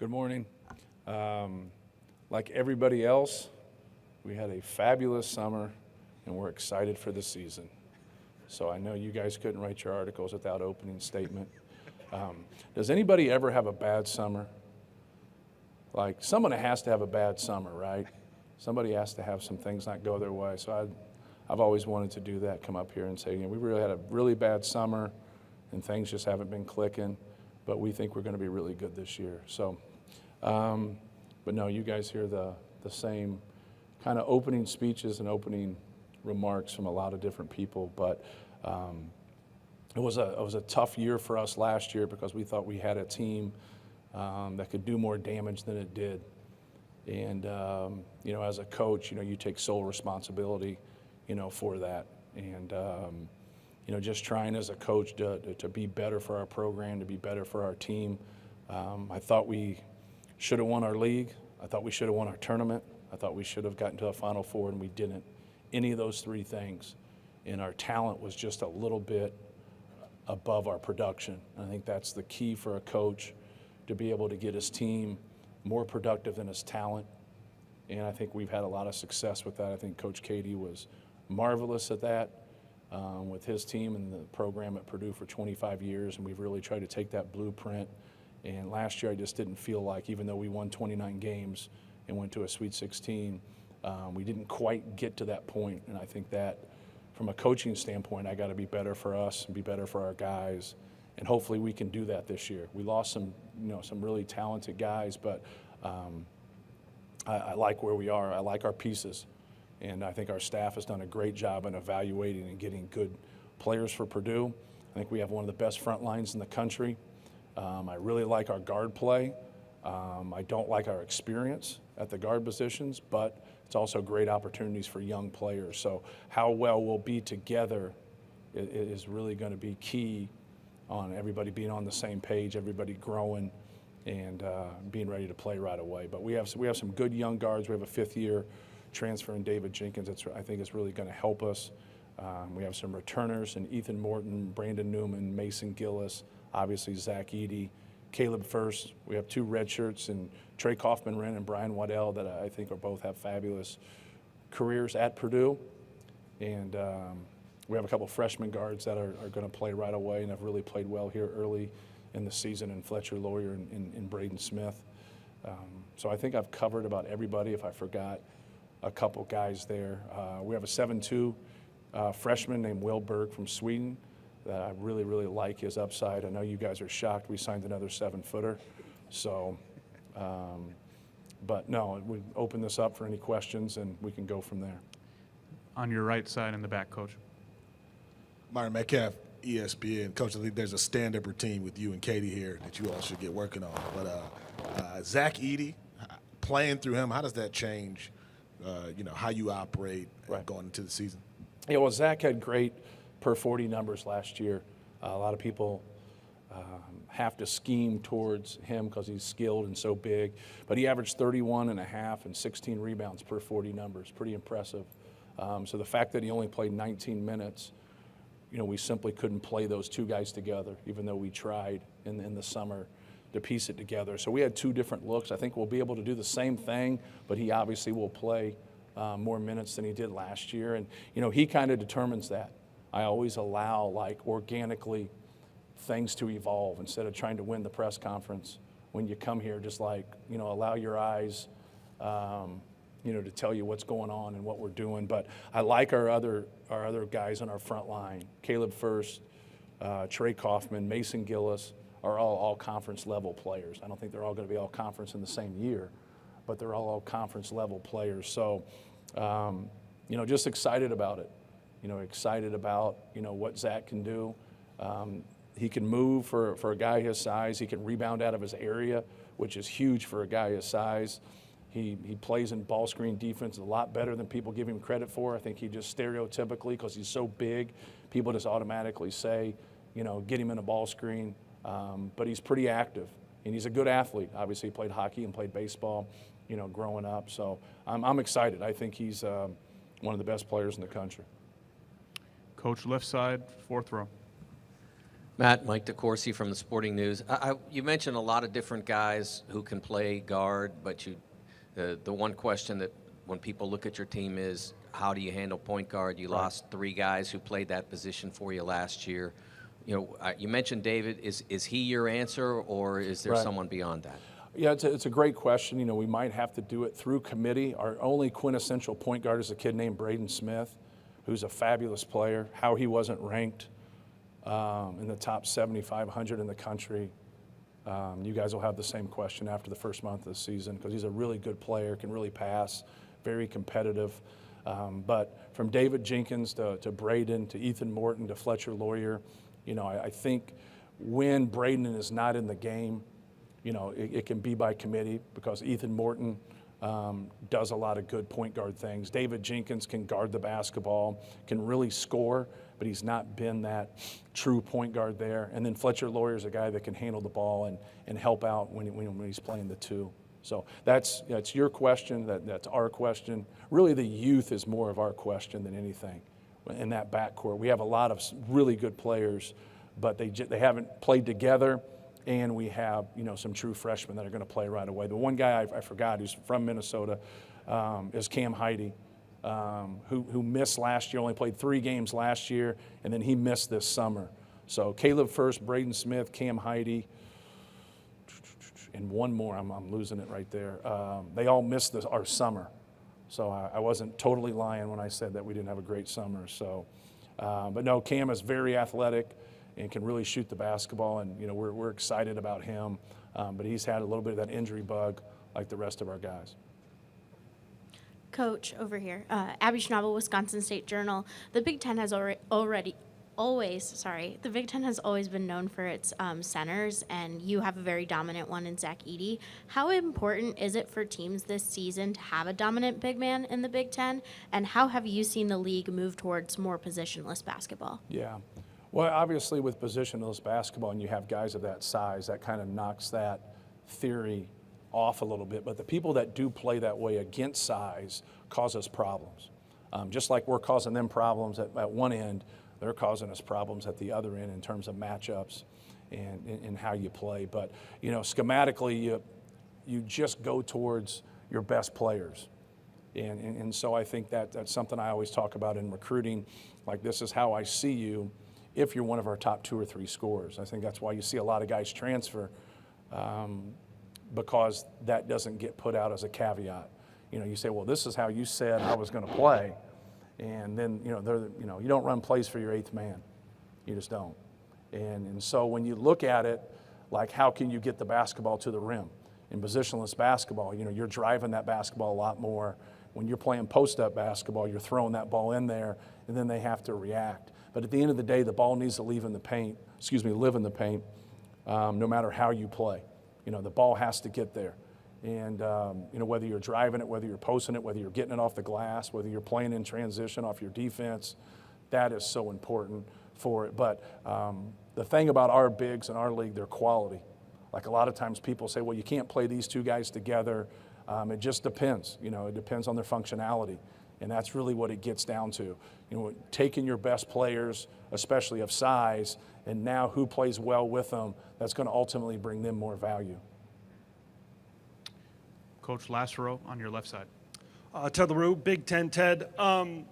Good morning. Like everybody else, we had a fabulous summer, and we're excited for the season. So I know you guys couldn't write your articles without opening statement. Does anybody ever have a bad summer? Like, someone has to have a bad summer, right? Somebody has to have some things not go their way. So I've always wanted to do that, come up here and say, we really had a really bad summer, and things just haven't been clicking, but we think we're going to be really good this year. So, but no, you guys hear the same kind of opening speeches and opening remarks from a lot of different people, but it was a tough year for us last year because we thought we had a team that could do more damage than it did. And, as a coach, you take sole responsibility, for that. And, just trying as a coach to be better for our program, to be better for our team. I thought we should have won our league. I thought we should have won our tournament. I thought we should have gotten to a Final Four, and we didn't. Any of those three things. And our talent was just a little bit above our production. And I think that's the key for a coach, to be able to get his team more productive than his talent. And I think we've had a lot of success with that. I think Coach Katie was marvelous at that with his team and the program at Purdue for 25 years. And we've really tried to take that blueprint. And last year I just didn't feel like, even though we won 29 games and went to a Sweet 16, we didn't quite get to that point. And I think that from a coaching standpoint, I got to be better for us and be better for our guys. And hopefully we can do that this year. We lost some really talented guys, but I like where we are. I like our pieces. And I think our staff has done a great job in evaluating and getting good players for Purdue. I think we have one of the best front lines in the country. I really like our guard play. I don't like our experience at the guard positions, but it's also great opportunities for young players. So how well we'll be together is really going to be key on everybody being on the same page, everybody growing and being ready to play right away. But we have some good young guards. We have a fifth-year transfer in David Jenkins that I think is really going to help us. We have some returners in Ethan Morton, Brandon Newman, Mason Gillis, obviously Zach Edey, Caleb First. We have two red shirts, and Trey Kaufman-Wren and Brian Waddell that I think both have fabulous careers at Purdue. And we have a couple freshman guards that are going to play right away and have really played well here early in the season, in Fletcher Lawyer and Braden Smith. So I think I've covered about everybody. If I forgot a couple guys there. We have a 7'2" freshman named Will Berg from Sweden that I really, really like his upside. I know you guys are shocked we signed another 7-footer. So, but no, we open this up for any questions and we can go from there. On your right side in the back, Coach. Myron Metcalf, ESPN. Coach, I think there's a stand-up routine with you and Katie here that you all should get working on. But Zach Edey, playing through him, how does that change, how you operate going into the season? Yeah, well, Zach had great per 40 numbers last year. A lot of people have to scheme towards him because he's skilled and so big. But he averaged 31.5 and 16 rebounds per 40 numbers. Pretty impressive. So the fact that he only played 19 minutes, we simply couldn't play those two guys together, even though we tried in the summer to piece it together. So we had two different looks. I think we'll be able to do the same thing, but he obviously will play more minutes than he did last year. And, he kind of determines that. I always allow, organically things to evolve instead of trying to win the press conference. When you come here, just allow your eyes, to tell you what's going on and what we're doing. But I like our other guys on our front line. Caleb First, Trey Kaufman, Mason Gillis are all conference level players. I don't think they're all going to be all conference in the same year, but they're all conference level players. So, just excited about it. Excited about, what Zach can do. He can move for a guy his size. He can rebound out of his area, which is huge for a guy his size. He plays in ball screen defense a lot better than people give him credit for. I think he just stereotypically, because he's so big, people just automatically say, get him in a ball screen. But he's pretty active, and he's a good athlete. Obviously, he played hockey and played baseball, growing up. So I'm excited. I think he's one of the best players in the country. Coach, left side, fourth row. Matt, Mike DeCourcy from the Sporting News. You mentioned a lot of different guys who can play guard, but the one question that when people look at your team is, how do you handle point guard? You lost 3 guys who played that position for you last year. You know, you mentioned David. Is he your answer, or is there someone beyond that? Yeah, it's a great question. You know, we might have to do it through committee. Our only quintessential point guard is a kid named Braden Smith, who's a fabulous player. How he wasn't ranked in the top 7,500 in the country. You guys will have the same question after the first month of the season, because he's a really good player, can really pass, very competitive. But from David Jenkins to Braden to Ethan Morton to Fletcher Lawyer, you know, I think when Braden is not in the game, you know, it can be by committee, because Ethan Morton does a lot of good point guard things. David Jenkins can guard the basketball, can really score, but he's not been that true point guard there. And then Fletcher Lawyer is a guy that can handle the ball and help out when he's playing the 2. So that's your question, that's our question. Really the youth is more of our question than anything in that backcourt. We have a lot of really good players, but they haven't played together. And we have, you know, some true freshmen that are going to play right away. The one guy I forgot, who's from Minnesota, is Cam Heide, who missed last year, only played 3 games last year, and then he missed this summer. So Caleb First, Braden Smith, Cam Heide, and one more, I'm losing it right there. They all missed our summer. So I wasn't totally lying when I said that we didn't have a great summer. So, but no, Cam is very athletic and can really shoot the basketball, and you know we're excited about him. But he's had a little bit of that injury bug like the rest of our guys. Coach, over here, Abby Schnabel, Wisconsin State Journal. The Big Ten has the Big Ten has always been known for its centers, and you have a very dominant one in Zach Edey. How important is it for teams this season to have a dominant big man in the Big Ten, and how have you seen the league move towards more positionless basketball? Yeah. Well, obviously with positionless basketball and you have guys of that size, that kind of knocks that theory off a little bit. But the people that do play that way against size cause us problems. Just like we're causing them problems at one end, they're causing us problems at the other end in terms of matchups and how you play. But, you know, schematically, you just go towards your best players. And so I think that's something I always talk about in recruiting. Like, this is how I see you if you're one of our top 2 or 3 scorers. I think that's why you see a lot of guys transfer, because that doesn't get put out as a caveat. You know, you say, well, this is how you said I was going to play, and then you don't run plays for your 8th man. You just don't. And so when you look at it, like, how can you get the basketball to the rim? In positionless basketball, you know, you're driving that basketball a lot more. When you're playing post-up basketball, you're throwing that ball in there, and then they have to react. But at the end of the day, the ball needs to live in the paint, no matter how you play. You know, the ball has to get there. And, you know, whether you're driving it, whether you're posting it, whether you're getting it off the glass, whether you're playing in transition off your defense, that is so important for it. But the thing about our bigs in our league, they're quality. Like, a lot of times people say, well, you can't play these 2 guys together. It just depends. You know, it depends on their functionality. And that's really what it gets down to. You know, taking your best players, especially of size, and now who plays well with them, that's going to ultimately bring them more value. Coach Lassero on your left side. Ted LaRue, Big Ten. Ted,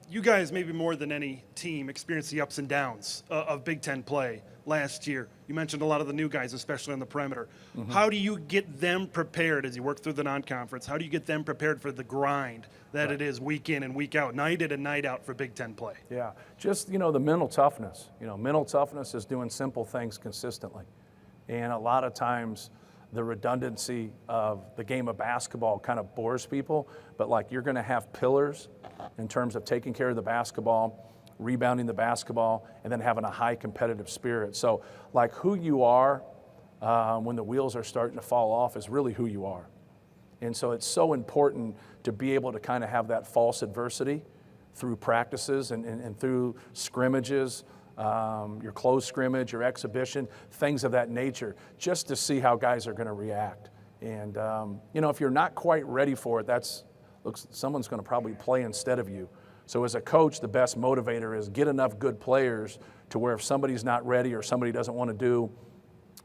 you guys maybe more than any team experienced the ups and downs of Big Ten play last year. You mentioned a lot of the new guys, especially on the perimeter. Mm-hmm. How do you get them prepared as you work through the non-conference? How do you get them prepared for the grind that it is week in and week out, night in and night out for Big Ten play? Yeah, just, you know, the mental toughness. You know, mental toughness is doing simple things consistently. And a lot of times the redundancy of the game of basketball kind of bores people, but like, you're going to have pillars in terms of taking care of the basketball, rebounding the basketball, and then having a high competitive spirit. So like, who you are when the wheels are starting to fall off is really who you are. And so it's so important to be able to kind of have that false adversity through practices and through scrimmages, your close scrimmage, your exhibition, things of that nature, just to see how guys are going to react. And, you know, if you're not quite ready for it, someone's going to probably play instead of you. So as a coach, the best motivator is get enough good players to where if somebody's not ready or somebody doesn't want to do,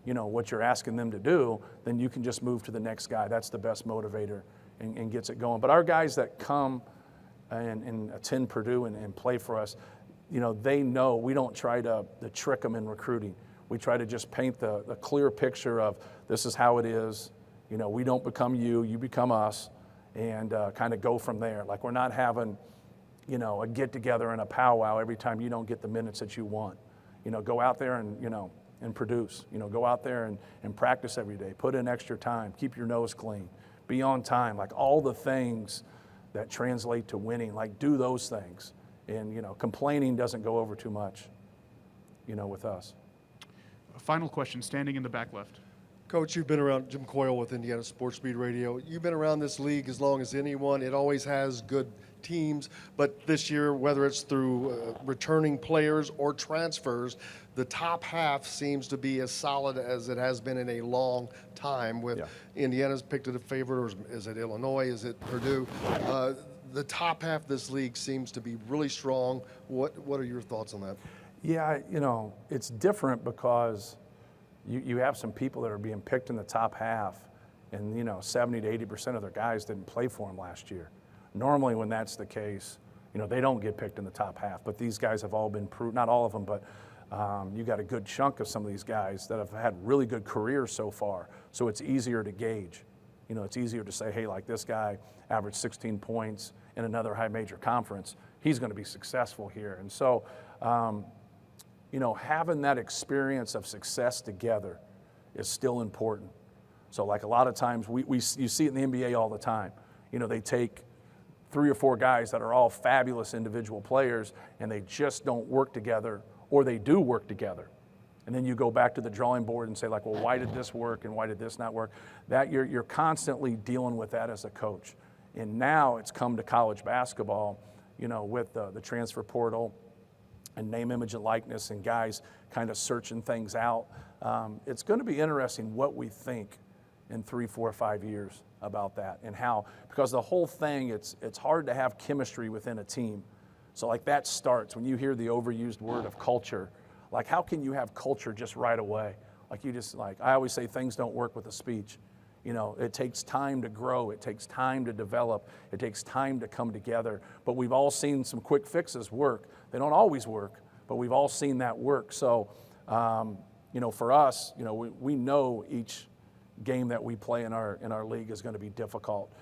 what you're asking them to do, then you can just move to the next guy. That's the best motivator and gets it going. But our guys that come and attend Purdue and play for us, they know we don't try to trick them in recruiting. We try to just paint the clear picture of this is how it is. We don't become you, you become us, and kind of go from there. Like we're not having, a get-together and a powwow every time you don't get the minutes that you want. Go out there and produce. Go out there and practice every day. Put in extra time. Keep your nose clean. Be on time. Like all the things that translate to winning, like do those things. And, complaining doesn't go over too much, with us. A final question, standing in the back left. Coach, you've been around, Jim Coyle with Indiana Sports Speed Radio. You've been around this league as long as anyone. It always has good teams, but this year, whether it's through returning players or transfers, the top half seems to be as solid as it has been in a long time. With Indiana's picked it a favorite, or is it Illinois? Is it Purdue? The top half of this league seems to be really strong. What are your thoughts on that? Yeah, it's different because you have some people that are being picked in the top half, and 70 to 80% of their guys didn't play for them last year. Normally, when that's the case, they don't get picked in the top half. But these guys have all been proved, not all of them, but you got a good chunk of some of these guys that have had really good careers so far. So it's easier to gauge. It's easier to say, hey, like this guy averaged 16 points in another high major conference. He's going to be successful here. And so, having that experience of success together is still important. So like a lot of times you see it in the NBA all the time. They take 3 or 4 guys that are all fabulous individual players and they just don't work together, or they do work together. And then you go back to the drawing board and say like, well, why did this work and why did this not work? That you're constantly dealing with that as a coach. And now it's come to college basketball, with the transfer portal and name, image, and likeness and guys kind of searching things out. It's going to be interesting what we think in 3, 4, 5 years about that and how, because the whole thing, it's hard to have chemistry within a team. So like that starts when you hear the overused word of culture. Like how can you have culture just right away? I always say things don't work with a speech. It takes time to grow. It takes time to develop. It takes time to come together. But we've all seen some quick fixes work. They don't always work, but we've all seen that work. So, for us, we know each game that we play in our league is going to be difficult.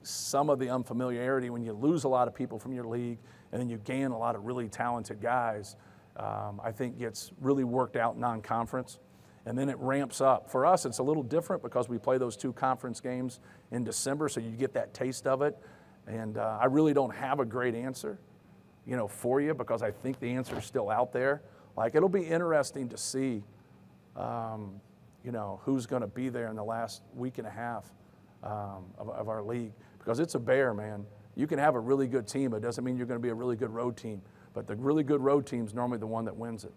Some of the unfamiliarity when you lose a lot of people from your league and then you gain a lot of really talented guys, I think gets really worked out non-conference. And then it ramps up. For us, it's a little different because we play those 2 conference games in December, so you get that taste of it. And I really don't have a great answer, for you, because I think the answer is still out there. Like, it'll be interesting to see, who's going to be there in the last week and a half of our league, because it's a bear, man. You can have a really good team, but it doesn't mean you're going to be a really good road team. But the really good road team is normally the one that wins it.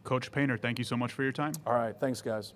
Coach Painter, thank you so much for your time. All right, thanks, guys.